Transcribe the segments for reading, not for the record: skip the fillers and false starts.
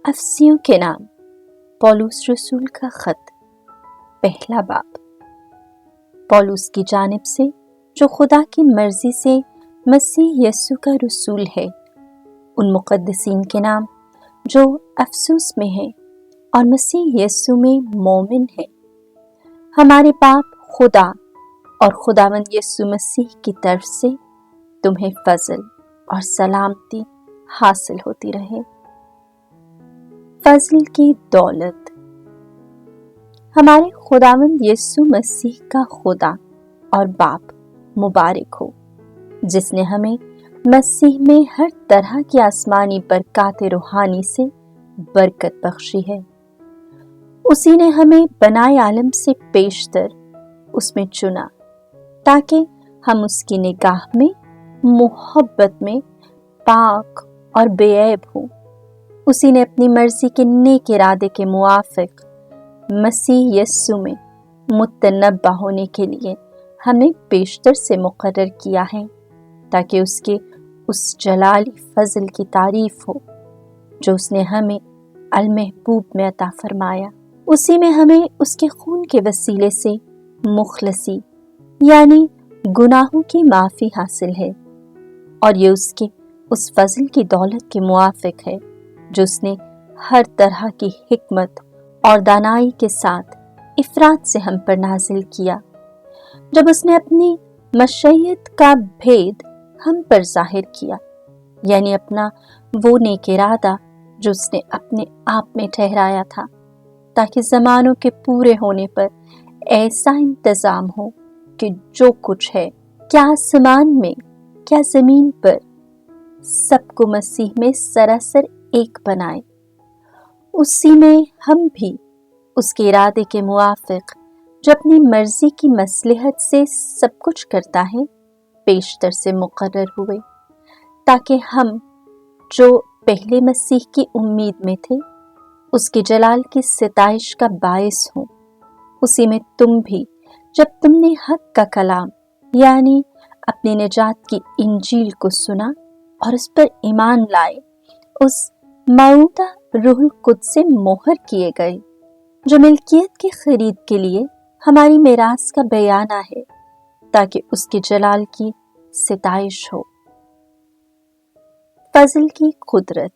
अफसियों के नाम पौलुस रसूल का खत, पहला बाब। पौलुस की जानिब से जो खुदा की मर्जी से मसीह यस्सु का रसूल है, उन मुक़द्दसीन के नाम जो अफसुस में है और मसीह यस्सु में मोमिन है। हमारे बाप खुदा और खुदावंद यस्सु मसीह की तरफ से तुम्हें फजल और सलामती हासिल होती रहे। फजल की दौलत। हमारे खुदावंद यस्सु मसीह का खुदा और बाप मुबारक हो, जिसने हमें मसीह में हर तरह की आसमानी बरकत रूहानी से बरकत बख्शी है। उसी ने हमें बनाए आलम से पेशतर उसमें चुना, ताकि हम उसकी निगाह में मोहब्बत में पाक और बेऐब हों। उसी ने अपनी मर्जी के नेक इरादे के मुआफिक मसीह यस्सु में मुतनब्बा होने के लिए हमें पेशतर से मुकर्रर किया है, ताकि उसके उस जलाली फजल की तारीफ हो जो उसने हमें अल महबूब में अता फरमाया। उसी में हमें उसके खून के वसीले से मुखलसी यानी गुनाहों की माफ़ी हासिल है, और ये उसके उस फजल की दौलत के मुआफिक है जो उसने हर तरह की हिकमत और दानाई के साथ इफरात से हम पर नाजिल किया, जब उसने अपनी मशय्यत का भेद हम पर जाहिर किया, यानी अपना वो नेक इरादा जो उसने अपने आप में ठहराया था, ताकि ज़मानों के पूरे होने पर ऐसा इंतज़ाम हो कि जो कुछ है, क्या आसमान में क्या ज़मीन पर, सबको मसीह में सरासर एक बनाए। उसी में हम भी उसके इरादे के मुआफिक, जो अपनी मर्जी की मसलहत से सब कुछ करता है, पेशतर से मुकर्रर हुए, ताकि हम जो पहले मसीह की उम्मीद में थे, उसके जलाल की सिताइश का बायस हों। उसी में तुम भी, जब तुमने हक का कलाम यानी अपनी निजात की इंजील को सुना और उस पर ईमान लाए, उस मऊदा रूहुल कुद्स से मोहर किए गए, जो मिल्कियत की खरीद के लिए हमारी मिरास का बयाना है, ताकि उसके जलाल की सिताइश हो। फजल की कुदरत।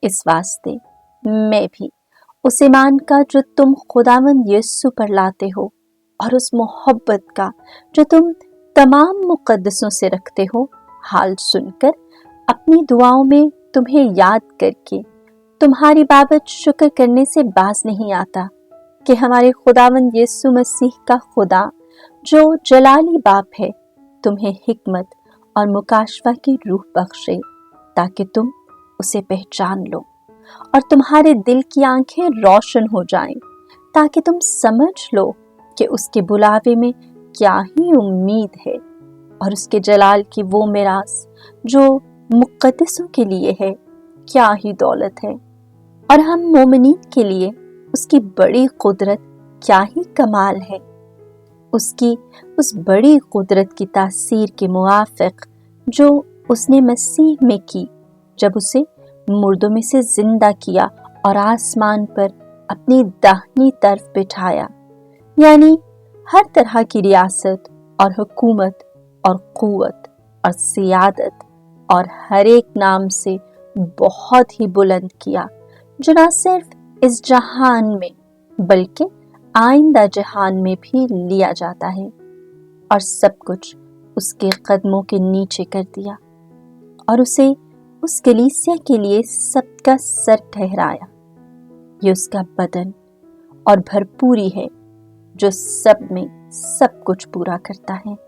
इस वास्ते मैं भी उस ईमान का जो तुम खुदावंद यस्सु पर लाते हो, और उस मोहब्बत का जो तुम तमाम मुक़द्दसों से रखते हो, हाल सुनकर अपनी दुआओं में तुम्हें याद करके तुम्हारी बाबत शुक्र करने से बाज नहीं आता कि हमारे खुदावंद यस्सु मसीह का खुदा जो जलाली बाप है, तुम्हें हिकमत और मुकाशवा की रूह बख्शे, ताकि तुम उसे पहचान लो और तुम्हारे दिल की आंखें रोशन हो जाएं, ताकि तुम समझ लो कि उसके बुलावे में क्या ही उम्मीद है, और उसके जलाल की वो मिरास जो मुक़द्दसों के लिए है, क्या ही दौलत है, और हम मोमिनीन के लिए उसकी बड़ी कुदरत क्या ही कमाल है। उसकी उस बड़ी कुदरत की तासीर के मुआफिक जो उसने मसीह में की, जब उसे मुर्दों में से जिंदा किया और आसमान पर अपनी दाहिनी तरफ बिठाया, यानी हर तरह की रियासत और हुकूमत और कुव्वत और सियादत और हर एक नाम से बहुत ही बुलंद किया, जो न सिर्फ इस जहान में बल्कि आइंदा जहान में भी लिया जाता है, और सब कुछ उसके कदमों के नीचे कर दिया, और उसे उस कलीसिया के लिए सबका सर ठहराया। ये उसका बदन और भरपूरी है, जो सब में सब कुछ पूरा करता है।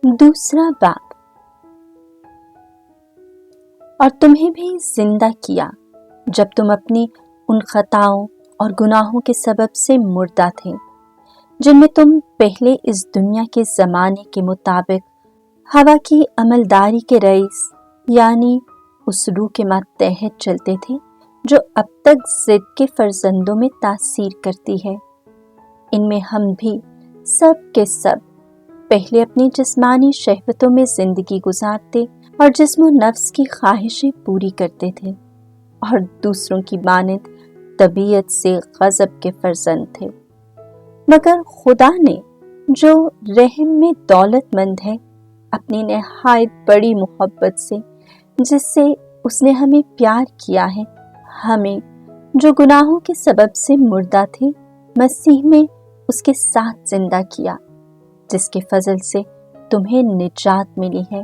दूसरा बाब। और तुम्हें भी जिंदा किया, जब तुम अपनी उन खताओं और गुनाहों के सबब से मुर्दा थे, जिनमें तुम पहले इस दुनिया के ज़माने के मुताबिक हवा की अमलदारी के रईस यानी उस रूह के मातहत चलते थे, जो अब तक ज़िद के फर्जंदों में तासीर करती है। ان میں ہم بھی سب کے سب پہلے اپنی جسمانی شہوتوں میں زندگی گزارتے اور جسم و نفس کی خواہشیں پوری کرتے تھے اور دوسروں کی مانند طبیعت سے غضب کے فرزند تھے۔ مگر خدا نے جو رحم میں دولت مند ہے، اپنی نہایت بڑی محبت سے جس سے اس نے ہمیں پیار کیا ہے، ہمیں جو گناہوں کے سبب سے مردہ تھے مسیح میں اس کے ساتھ زندہ کیا، جس کے فضل سے تمہیں نجات ملی ہے،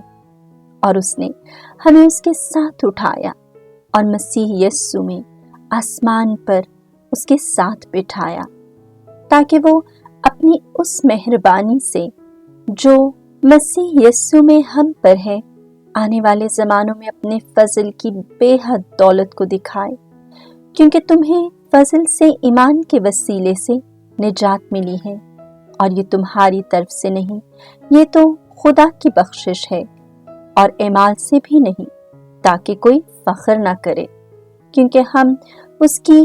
اور اس نے ہمیں اس کے ساتھ اٹھایا اور مسیح یسوع میں آسمان پر اس کے ساتھ بٹھایا، تاکہ وہ اپنی اس مہربانی سے جو مسیح یسوع میں ہم پر ہے آنے والے زمانوں میں اپنے فضل کی بے حد دولت کو دکھائے، کیونکہ تمہیں فضل سے ایمان کے وسیلے سے نجات ملی ہے، اور یہ تمہاری طرف سے نہیں، یہ تو خدا کی بخشش ہے، اور اعمال سے بھی نہیں، تاکہ کوئی فخر نہ کرے، کیونکہ ہم اس کی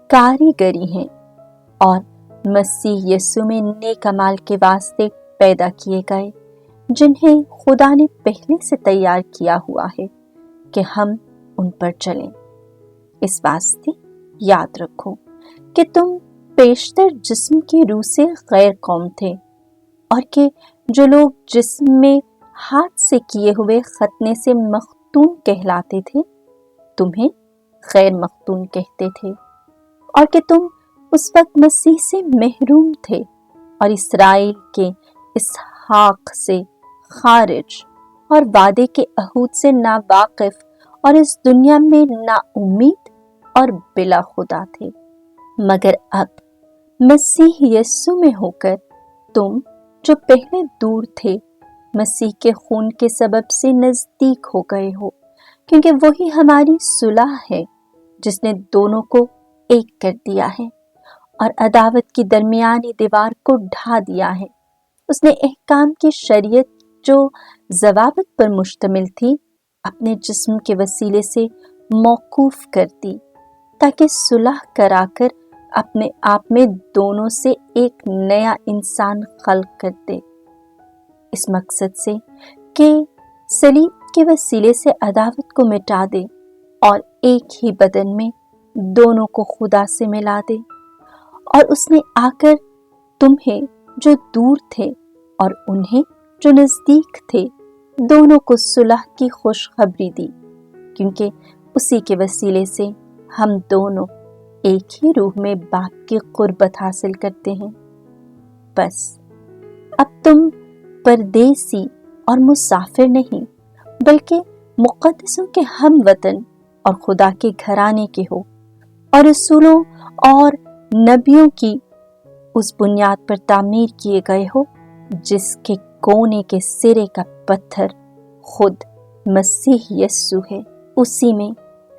کاریگری ہیں اور مسیح یسوع میں نیک اعمال کے واسطے پیدا کیے گئے، جنہیں خدا نے پہلے سے تیار کیا ہوا ہے کہ ہم ان پر چلیں۔ اس واسطے یاد رکھو کہ تم پیشتر جسم کی روح سے غیر قوم تھے، اور کہ جو لوگ جسم میں ہاتھ سے کیے ہوئے ختنے سے مختون کہلاتے تھے تمہیں غیر مختون کہتے تھے، اور کہ تم اس وقت مسیح سے محروم تھے اور اسرائیل کے اسحاق سے خارج اور وعدے کے عہد سے ناواقف اور اس دنیا میں نا امید اور بلا خدا تھے۔ مگر اب مسیح یسوع میں ہو کر تم جو پہلے دور تھے مسیح کے خون کے سبب سے نزدیک ہو گئے ہو، کیونکہ وہی ہماری صلح ہے جس نے دونوں کو ایک کر دیا ہے اور عداوت کی درمیانی دیوار کو ڈھا دیا ہے۔ اس نے احکام کی شریعت جو ضوابط پر مشتمل تھی اپنے جسم کے وسیلے سے موقوف کر دی، تاکہ صلح کرا کر اپنے آپ میں دونوں سے ایک نیا انسان خلق کر دے، اس مقصد سے کہ صلیب کے وسیلے سے عداوت کو مٹا دے اور ایک ہی بدن میں دونوں کو خدا سے ملا دے۔ اور اس نے آ کر تمہیں جو دور تھے اور انہیں جو نزدیک تھے دونوں کو صلح کی خوشخبری دی، کیونکہ اسی کے وسیلے سے ہم دونوں ایک ہی روح میں باپ کی قربت حاصل کرتے ہیں۔ بس اب تم پردیسی اور مسافر نہیں، بلکہ مقدسوں کے ہم وطن اور خدا کے گھرانے کے ہو، اور رسولوں اور نبیوں کی اس بنیاد پر تعمیر کیے گئے ہو جس کے کونے کے سرے کا پتھر خود مسیح یسوع ہے۔ اسی میں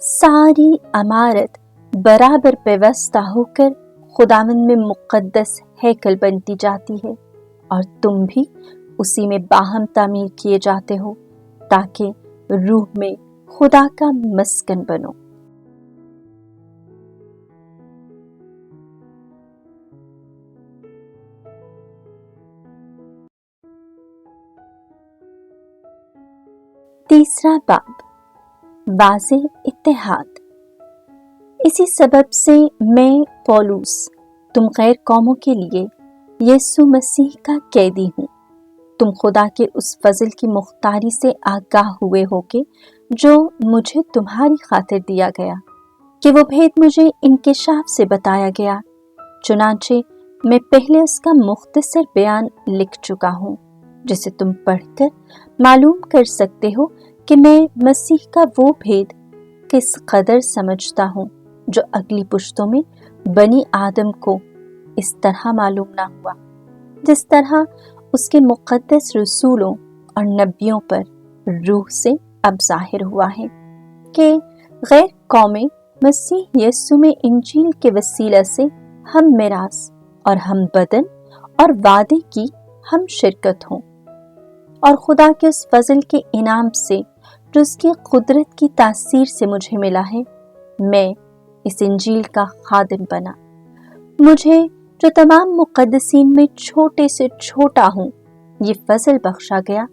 ساری عمارت برابر پیوستہ ہو کر خداوند میں مقدس ہیکل بنتی جاتی ہے، اور تم بھی اسی میں باہم تعمیر کیے جاتے ہو تاکہ روح میں خدا کا مسکن بنو۔ تیسرا باب، واضح اتحاد۔ اسی سبب سے میں پولس تم غیر قوموں کے لیے یسوع مسیح کا قیدی ہوں۔ تم خدا کے اس فضل کی مختاری سے آگاہ ہوئے ہو کہ جو مجھے تمہاری خاطر دیا گیا، کہ وہ بھید مجھے انکشاف سے بتایا گیا، چنانچہ میں پہلے اس کا مختصر بیان لکھ چکا ہوں، جسے تم پڑھ کر معلوم کر سکتے ہو کہ میں مسیح کا وہ بھید کس قدر سمجھتا ہوں جو اگلی پشتوں میں بنی آدم کو اس طرح معلوم نہ ہوا، جس طرح اس کے مقدس رسولوں اور نبیوں پر روح سے اب ظاہر ہوا ہے کہ غیر قومیں مسیح یسوع میں انجیل کے وسیلہ سے ہم میراث اور ہم بدن اور وعدے کی ہم شرکت ہوں، اور خدا کے اس فضل کے انعام سے جو اس کی قدرت کی تاثیر سے مجھے ملا ہے، میں اس انجیل کا خادم بنا۔ مجھے जो तमाम मुक़द्दसीन में छोटे से छोटा हूँ, ये फजल बख्शा गया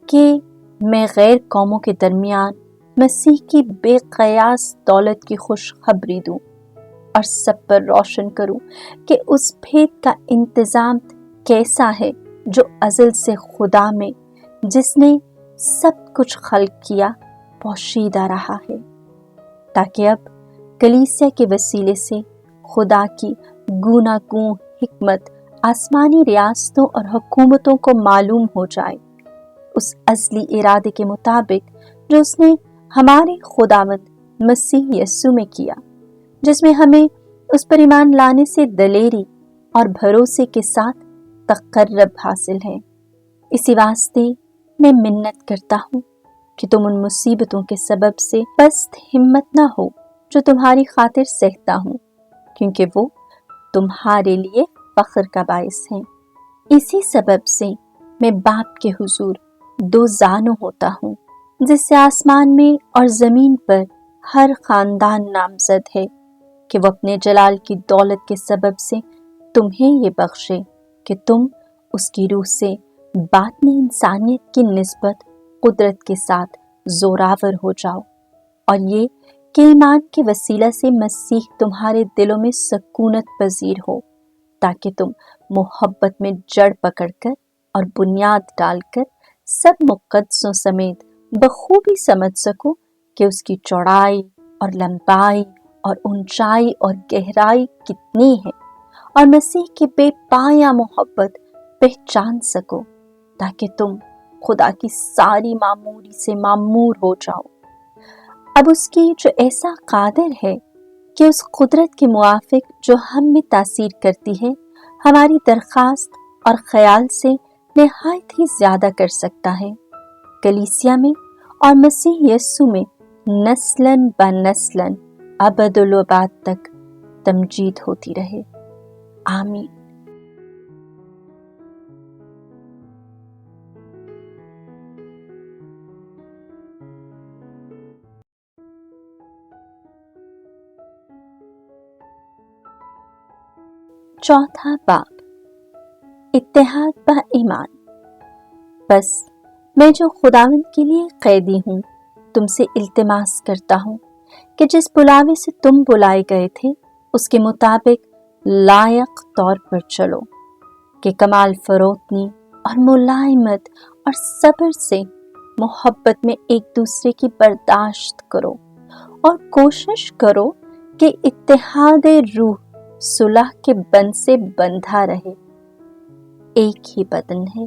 कि मैं गैर कौमों के दरमियान मसीह की बेक़यास दौलत की खुशखबरी दूँ और सब पर रोशन करूँ कि उस भेद का इंतज़ाम कैसा है जो अज़ल से खुदा में, जिसने सब कुछ खल्क किया, पोशीदा रहा है, ताकि अब कलीसिया के वसीले से खुदा की गूनागूं हिकमत आसमानी रियासतों और हुकूमतों को मालूम हो जाए, उस असली इरादे के मुताबिक जो उसने हमारे खुदावंद मसीह यस्सु में किया, जिसमें हमें उस पर ईमान लाने से दलेरी और भरोसे के साथ तक़र्रब हासिल है। इसी वास्ते मैं मिन्नत करता हूँ कि तुम उन मुसीबतों के सबब से पस्त हिम्मत ना हो जो तुम्हारी खातिर सहता हूँ, क्योंकि वो तुम्हारे लिए फख्र का बाइस हैं। इसी सबब से मैं बाप के हुजूर दो जानो होता हूँ, जिससे आसमान में और ज़मीन पर हर ख़ानदान नामज़द है, कि वो अपने जलाल की दौलत के सबब से तुम्हें ये बख्शे कि तुम उसकी रूह से बातनी इंसानियत की निस्बत कुदरत के साथ जोरावर हो जाओ, और ये कि ईमान के वसीला से मसीह तुम्हारे दिलों में सकूनत पजीर हो, ताकि तुम मोहब्बत में जड़ पकड़कर और बुनियाद डालकर सब मुक़द्दसों समेत बखूबी समझ सको कि उसकी चौड़ाई और लंबाई और ऊंचाई और गहराई कितनी है, और मसीह की बेपाया मोहब्बत पहचान सको, ताकि तुम खुदा की सारी मामूरी से मामूर हो जाओ। अब उसकी जो ऐसा कादिर है कि उस कुदरत के मुआफिक जो हम में तासीर करती है, हमारी दरख्वास्त और ख्याल से निहायत ही ज्यादा कर सकता है, कलीसिया में और मसीह यस्सु में नस्लन ब नस्लन अबदुल अबाद तक तमजीद होती रहे। आमीन। चौथा बाब, इत्तेहाद ब ईमान। बस मैं जो खुदावंद के लिए कैदी हूँ, तुमसे इल्तिमास करता हूँ कि जिस बुलावे से तुम बुलाए गए थे उसके मुताबिक लायक तौर पर चलो, कि कमाल फरोतनी और मुलायमत और सब्र से मोहब्बत में एक दूसरे की बर्दाश्त करो, और कोशिश करो कि इत्तेहाद रूह सुलह के बंध से बंधा रहे। एक ही बदन है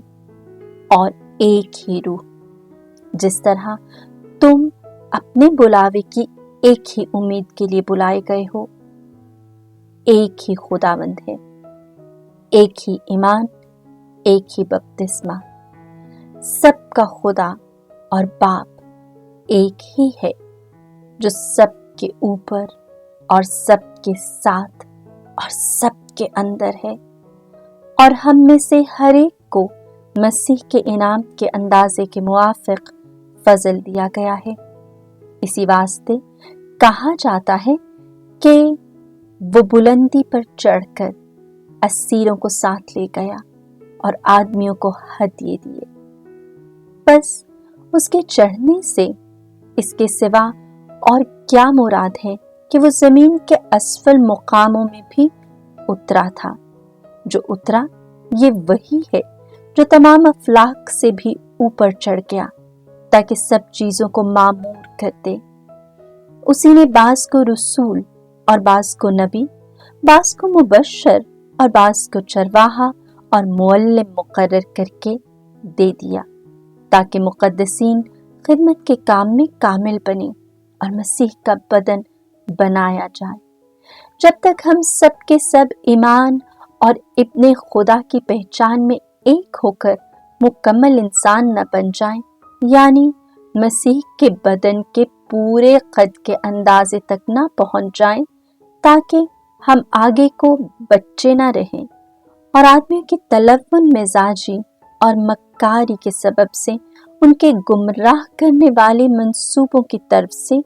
और एक ही रूह, जिस तरह तुम अपने बुलावे की एक ही उम्मीद के लिए बुलाए गए हो। एक ही खुदावंद है, एक ही ईमान, एक ही बपतिस्मा, सबका खुदा और बाप एक ही है, जो सबके ऊपर और सबके साथ और सबके अंदर है, और हम में से हर एक को मसीह के इनाम के अंदाजे के मुआफिक फजल दिया गया है। इसी वास्ते कहा जाता है कि वो बुलंदी पर चढ़कर असीरों को साथ ले गया और आदमियों को हदिये दिए। बस उसके चढ़ने से इसके सिवा और क्या मुराद है कि वो जमीन के असफल मुकामों में भी उतरा था। जो उतरा ये वही है जो तमाम अफलाक से भी ऊपर चढ़ गया, ताकि सब चीजों को मामूर कर दे। उसी ने बास को रसूल और बास को नबी, बास को मुबश्शर और बास को चरवाहा और मुअल्लिम मुकर्रर करके दे दिया, ताकि मुक़द्दसीन खिदमत के काम में कामिल बने और मसीह का बदन बनाया जाए, जब तक हम सब के सब ईमान और इब्ने खुदा की पहचान में एक होकर मुकम्मल इंसान न बन जाएं, यानी मसीह के बदन के पूरे कद के अंदाजे तक ना पहुंच जाएं, ताकि हम आगे को बच्चे ना रहें और आदमियों की तलव्वुन मिजाजी और मक्कारी के सबब से उनके गुमराह करने वाले मंसूबों की तरफ से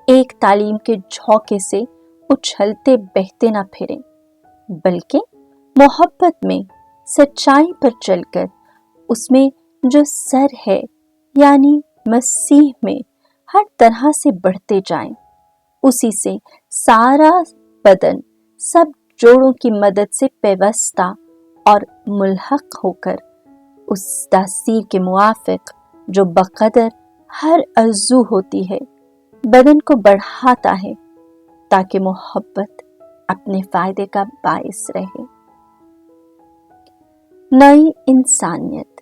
एक तालीम के झोंके से उछलते बहते ना फिरें, बल्कि मोहब्बत में सच्चाई पर चलकर उसमें जो सर है यानी मसीह में हर तरह से बढ़ते जाएं, उसी से सारा बदन सब जोड़ों की मदद से पेवस्ता और मुल्हक होकर उस तासीर के मुआफिक जो बकदर हर अज़ू होती है बदन को बढ़ाता है, ताकि मोहब्बत अपने फायदे का बाइस रहे। नई इंसानियत।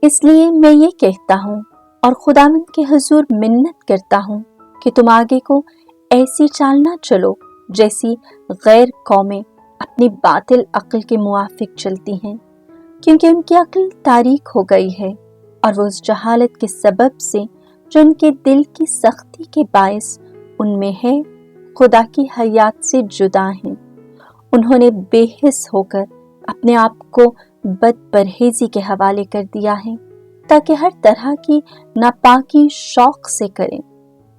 इसलिए मैं ये कहता हूँ और खुदावंद के हुजूर मिन्नत करता हूँ कि तुम आगे को ऐसी चाल ना चलो जैसी गैर कौमें अपनी बातिल अक्ल के मुआफिक चलती हैं, क्योंकि उनकी अक्ल तारीक हो गई है और वो उस जहालत के सबब से जो उनके दिल की सख्ती के बायस उनमें है, खुदा की हयात से जुदा हैं। उन्होंने बेहिस होकर अपने आप को बदपरहेजी के हवाले कर दिया है, ताकि हर तरह की नापाकी शौक से करें।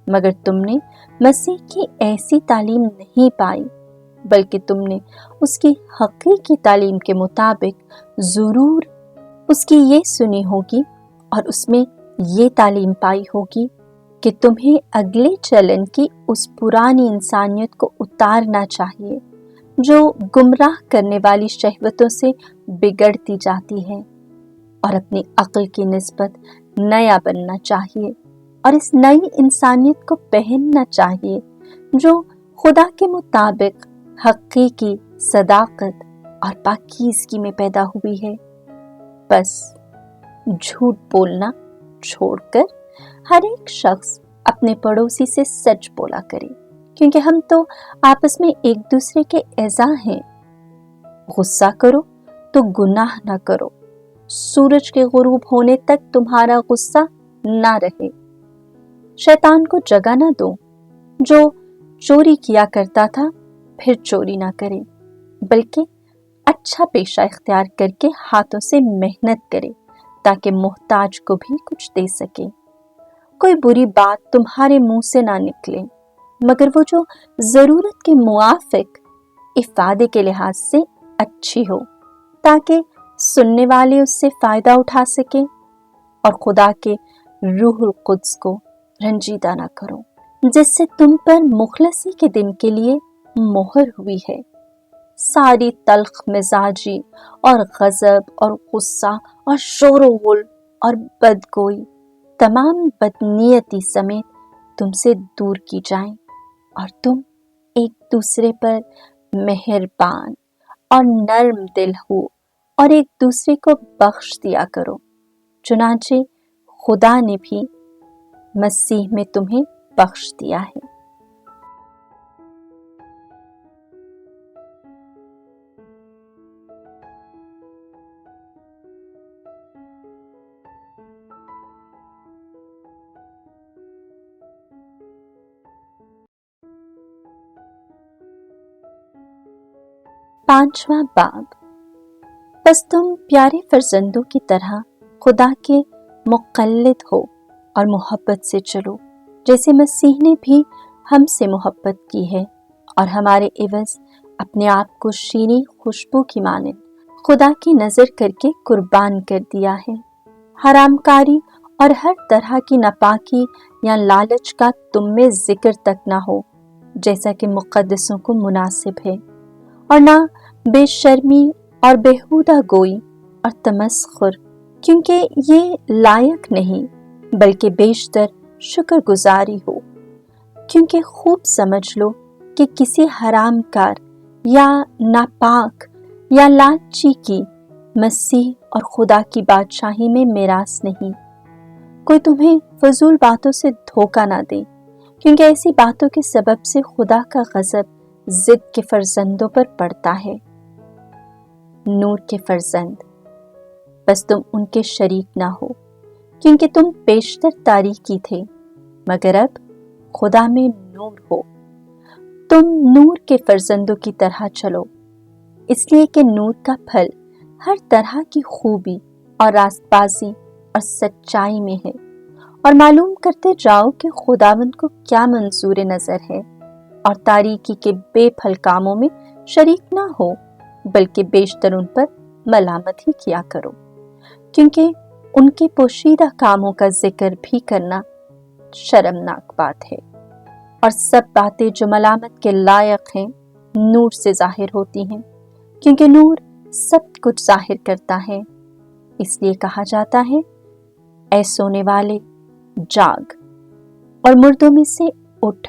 मगर तुमने मसीह की ऐसी तालीम नहीं पाई, बल्कि तुमने उसकी हकीकी तालीम के मुताबिक जरूर उसकी ये सुनी होगी और उसमें ये तालीम पाई होगी कि तुम्हें अगले चलन की उस पुरानी इंसानियत को उतारना चाहिए जो गुमराह करने वाली शहवतों से बिगड़ती जाती है, और अपनी अक्ल की निस्बत नया बनना चाहिए और इस नई इंसानियत को पहनना चाहिए जो खुदा के मुताबिक हकीकी सदाकत और पाकीज़गी में पैदा हुई है। बस झूठ बोलना छोड़कर हर एक शख्स अपने पड़ोसी से सच बोला करे, क्योंकि हम तो आपस में एक दूसरे के एज़ा हैं। गुस्सा करो तो गुनाह ना करो, सूरज के गुरूब होने तक तुम्हारा गुस्सा ना रहे। शैतान को जगह ना दो, जो चोरी किया करता था फिर चोरी ना करे, बल्कि अच्छा पेशा इख्तियार करके हाथों से मेहनत करे, ताकि मोहताज को भी कुछ दे सके। कोई बुरी बात तुम्हारे मुंह से ना निकले, मगर वो जो जरूरत के मुआफिक इफादे के लिहाज से अच्छी हो, ताकि सुनने वाले उससे फायदा उठा सके, और खुदा के रूहुल कुद्स को रंजीदा ना करो, जिससे तुम पर मुखलसी के दिन के लिए मोहर हुई है। सारी तल्ख मिजाजी और गजब और गुस्सा और शोर-ओ-गुल और बदगोई, तमाम बदनीयती समेत तुमसे दूर की जाएं, और तुम एक दूसरे पर मेहरबान और नर्म दिल हो और एक दूसरे को बख्श दिया करो, चुनांचे खुदा ने भी मसीह में तुम्हें बख्श दिया है। पांचवा बाब। बस तुम प्यारे फर्जंदों की तरह खुदा के मुक़ल्लिद हो और मोहब्बत से चलो, जैसे मसीह ने भी हमसे मोहब्बत की है और हमारे इवज़ अपने आप को शीनी खुशबू की मानिंद खुदा की नज़र करके कुर्बान कर दिया है। हरामकारी और हर तरह की नापाकी या लालच का तुम में जिक्र तक ना हो, जैसा कि मुक़द्दसों को मुनासिब है, और ना बेशर्मी और बेहुदा गोई और तमस्खुर, क्योंकि ये लायक नहीं, बल्कि बेशतर शुक्रगुजारी हो। क्योंकि खूब समझ लो कि किसी हरामकार या नापाक या लालची की मसीह और खुदा की बादशाही में मिरास नहीं। कोई तुम्हें फजूल बातों से धोखा ना दे, क्योंकि ऐसी बातों के सबब से खुदा का गजब जिद के फर्जंदों पर पड़ता है। नूर के फर्जंद, बस तुम उनके शरीक ना हो, क्योंकि तुम पेशतर तारीकी थे, मगर अब खुदा में नूर हो। तुम नूर के फर्जंदों की तरह चलो, इसलिए कि नूर का फल हर तरह की खूबी और रास्तबाजी और सच्चाई में है, और मालूम करते जाओ कि खुदावंद को क्या मंजूर नजर है, और तारीकी के बेफल कामों में शरीक ना हो, बल्कि बेशतर उन पर मलामत ही किया करो, क्योंकि उनके पोशीदा कामों का जिक्र भी करना शर्मनाक बात है। और सब बातें जो मलामत के लायक हैं नूर से जाहिर होती हैं, क्योंकि नूर सब कुछ जाहिर करता है। इसलिए कहा जाता है, ऐ सोने वाले जाग और मुर्दों में से उठ,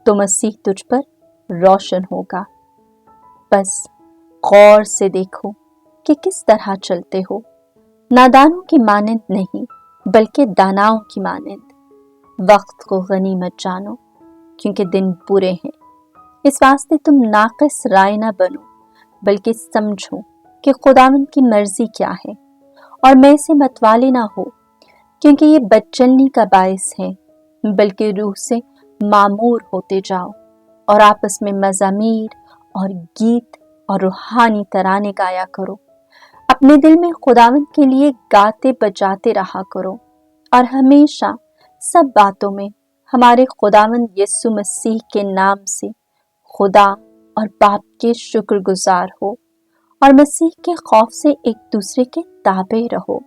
तो मसीह तुझ पर रोशन होगा। बस गौर से देखो कि किस तरह चलते हो, नादानों की मानंद नहीं बल्कि दानाओं की मानंद। वक्त को गनीमत जानो, क्योंकि दिन बुरे हैं। इस वास्ते तुम नाक़िस राय न बनो, बल्कि समझो कि खुदावंद की मर्जी क्या है, और मैं से मतवाले ना हो, क्योंकि ये बदचलनी का बायस है, बल्कि रूह से मामूर होते जाओ और आपस में मज़ामीर और गीत और रूहानी तराने गाया करो। अपने दिल में खुदावंद के लिए गाते बजाते रहा करो, और हमेशा सब बातों में हमारे खुदावंद यीशु मसीह के नाम से खुदा और बाप के शुक्रगुजार हो, और मसीह के खौफ से एक दूसरे के ताबे रहो।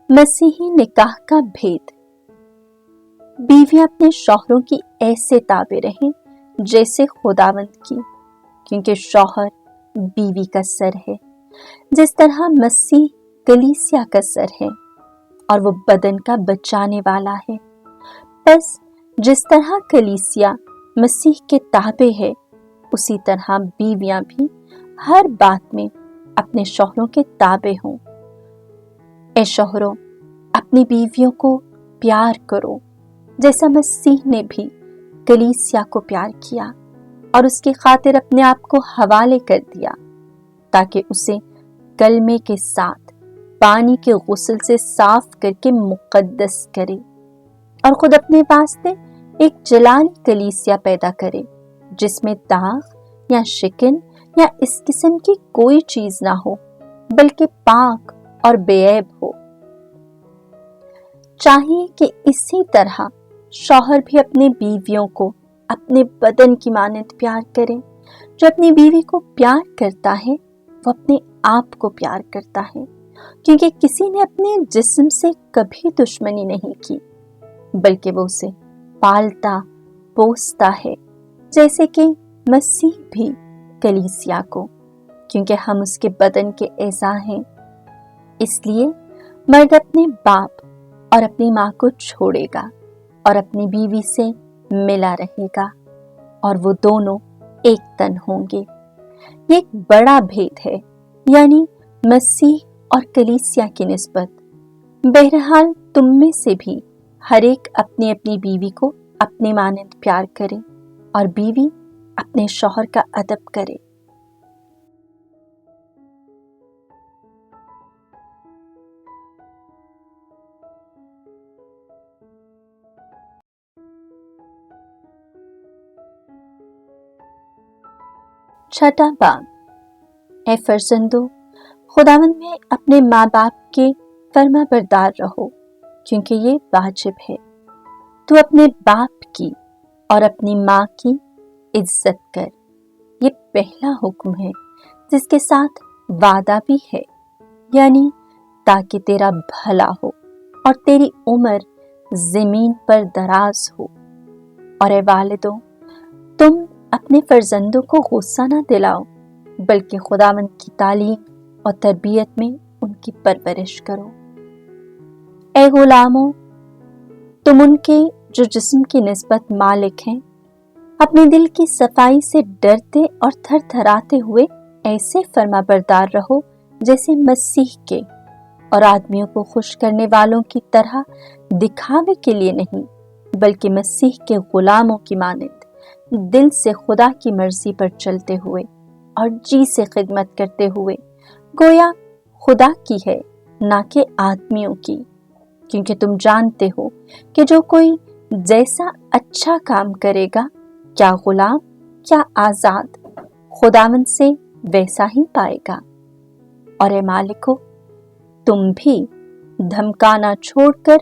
मसीही निकाह का भेद। बीवियां अपने शौहरों की ऐसे ताबे रहें जैसे खुदावंद की, क्योंकि शौहर बीवी का सर है, जिस तरह मसीह कलीसिया का सर है और वो बदन का बचाने वाला है। बस जिस तरह कलीसिया मसीह के ताबे है, उसी तरह बीवियां भी हर बात में अपने शौहरों के ताबे हों। ऐ शौहरों, अपनी बीवियों को प्यार करो जैसा मसीह ने भी कलीसिया को प्यार किया और उसकी खातिर अपने आप को हवाले कर दिया, ताकि उसे कलमे के साथ पानी के गुस्ल से साफ करके मुकद्दस करे और खुद अपने वास्ते एक जलाली कलीसिया पैदा करे, जिसमें दाग या शिकन या इस किस्म की कोई चीज ना हो, बल्कि पाक और बेऐब हो। चाहिए कि इसी तरह शौहर भी अपने बीवियों को अपने बदन की मानंद प्यार करे। जो अपनी बीवी को प्यार करता है वो अपने आप को प्यार करता है, क्योंकि किसी ने अपने जिस्म से कभी दुश्मनी नहीं की, बल्कि वो उसे पालता पोसता है, जैसे कि मसीह भी कलीसिया को, क्योंकि हम उसके बदन के एज़ा हैं। इसलिए मर्द अपने बाप और अपनी माँ को छोड़ेगा और अपनी बीवी से मिला रहेगा, और वो दोनों एक तन होंगे। ये एक बड़ा भेद है, यानी मसीह और कलीसिया की निस्बत। बहरहाल तुम में से भी हर एक अपनी अपनी बीवी को अपने मानंद प्यार करे और बीवी अपने शौहर का अदब करे। छठा बाब। ऐ फर्जंदो, खुदावंद में अपने माँ बाप के फर्मा बरदार रहो, क्योंकि ये वाजिब है। तू अपने बाप की और अपनी माँ की इज्जत कर। ये पहला हुक्म है, जिसके साथ वादा भी है, यानी ताकि तेरा भला हो और तेरी उम्र जमीन पर दराज हो। और ऐ वालिदों, तुम अपने फर्जंदों को गुस्सा ना दिलाओ, बल्कि खुदावंद की तालीम और तरबियत में उनकी परवरिश करो। ऐ गुलामों, तुम उनके जो जिस्म की निस्बत मालिक हैं, अपने दिल की सफाई से डरते और थरथराते हुए ऐसे फर्माबरदार रहो जैसे मसीह के, और आदमियों को खुश करने वालों की तरह दिखावे के लिए नहीं, बल्कि मसीह के गुलामों की मानंद दिल से खुदा की मर्जी पर चलते हुए और जी से खिदमत करते हुए, गोया खुदा की है ना कि आदमियों की। क्योंकि तुम जानते हो कि जो कोई जैसा अच्छा काम करेगा, क्या गुलाम क्या आजाद, खुदावंद से वैसा ही पाएगा। और ऐ मालिको, तुम भी धमकाना छोड़कर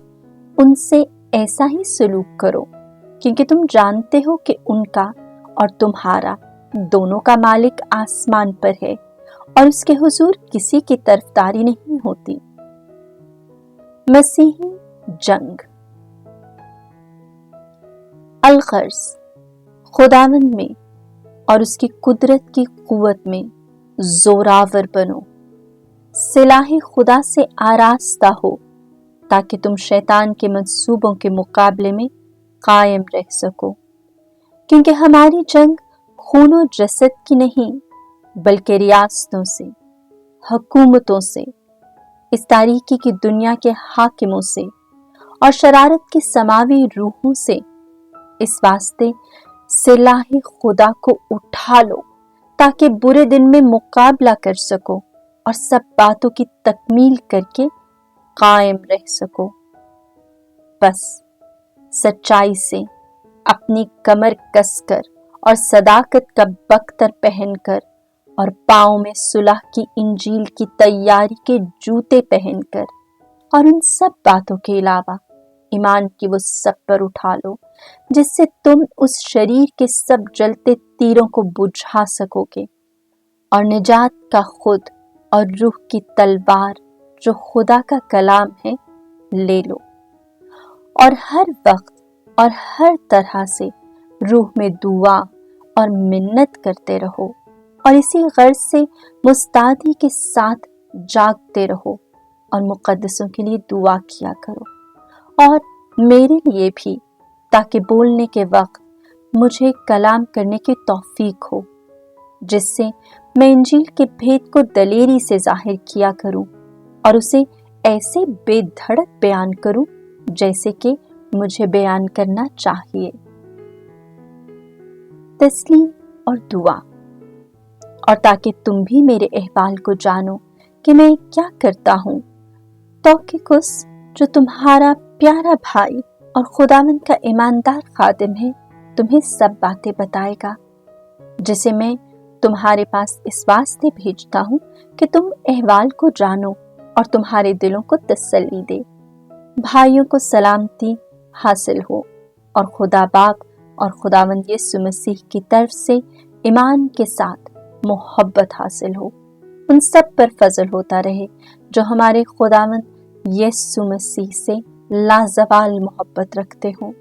उनसे ऐसा ही सलूक करो, क्योंकि तुम जानते हो कि उनका और तुम्हारा दोनों का मालिक आसमान पर है और उसके हुजूर किसी की तरफदारी नहीं होती। मसीही जंग। अलगर्ज, खुदावंद में और उसकी कुदरत की कुव्वत में जोरावर बनो, सिलाही खुदा से आरास्ता हो, ताकि तुम शैतान के मंसूबों के मुकाबले में कायम रह सको। क्योंकि हमारी जंग खून और जसद की नहीं, बल्कि रियासतों से, हुकूमतों से, इस तारीकी की दुनिया के हाकिमों से और शरारत की समावी रूहों से। इस वास्ते सिलाही खुदा को उठा लो, ताकि बुरे दिन में मुकाबला कर सको और सब बातों की तकमील करके कायम रह सको। बस सच्चाई से अपनी कमर कसकर और सदाकत का बख्तर पहनकर और पाँव में सुलह की इंजील की तैयारी के जूते पहनकर और उन सब बातों के अलावा ईमान की वो सब पर उठा लो, जिससे तुम उस शरीर के सब जलते तीरों को बुझा सकोगे और निजात का खुद और रूह की तलवार जो खुदा का कलाम है ले लो। और हर वक्त और हर तरह से रूह में दुआ और मिन्नत करते रहो और इसी गर्ज से मुस्तादी के साथ जागते रहो और मुकद्दसों के लिए दुआ किया करो और मेरे लिए भी, ताकि बोलने के वक्त मुझे कलाम करने की तौफीक हो, जिससे मैं इंजील के भेद को दलेरी से जाहिर किया करूं और उसे ऐसे बेधड़क बयान करूं जैसे कि मुझे बयान करना चाहिए। तस्लीम और दुआ। और ताकि तुम भी मेरे अहवाल को जानो कि मैं क्या करता हूँ, तौकीकुस जो तुम्हारा प्यारा भाई और खुदावंद का ईमानदार खादिम है तुम्हें सब बातें बताएगा, जिसे मैं तुम्हारे पास इस वास्ते भेजता हूँ कि तुम अहवाल को जानो और तुम्हारे दिलों को तसल्ली दे। भाइयों को सलामती हासिल हो और खुदा बाप और खुदावंद यीशु मसीह की तरफ से ईमान के साथ मोहब्बत हासिल हो। उन सब पर फजल होता रहे जो हमारे खुदावंद यीशु मसीह से लाजवाल मोहब्बत रखते हो।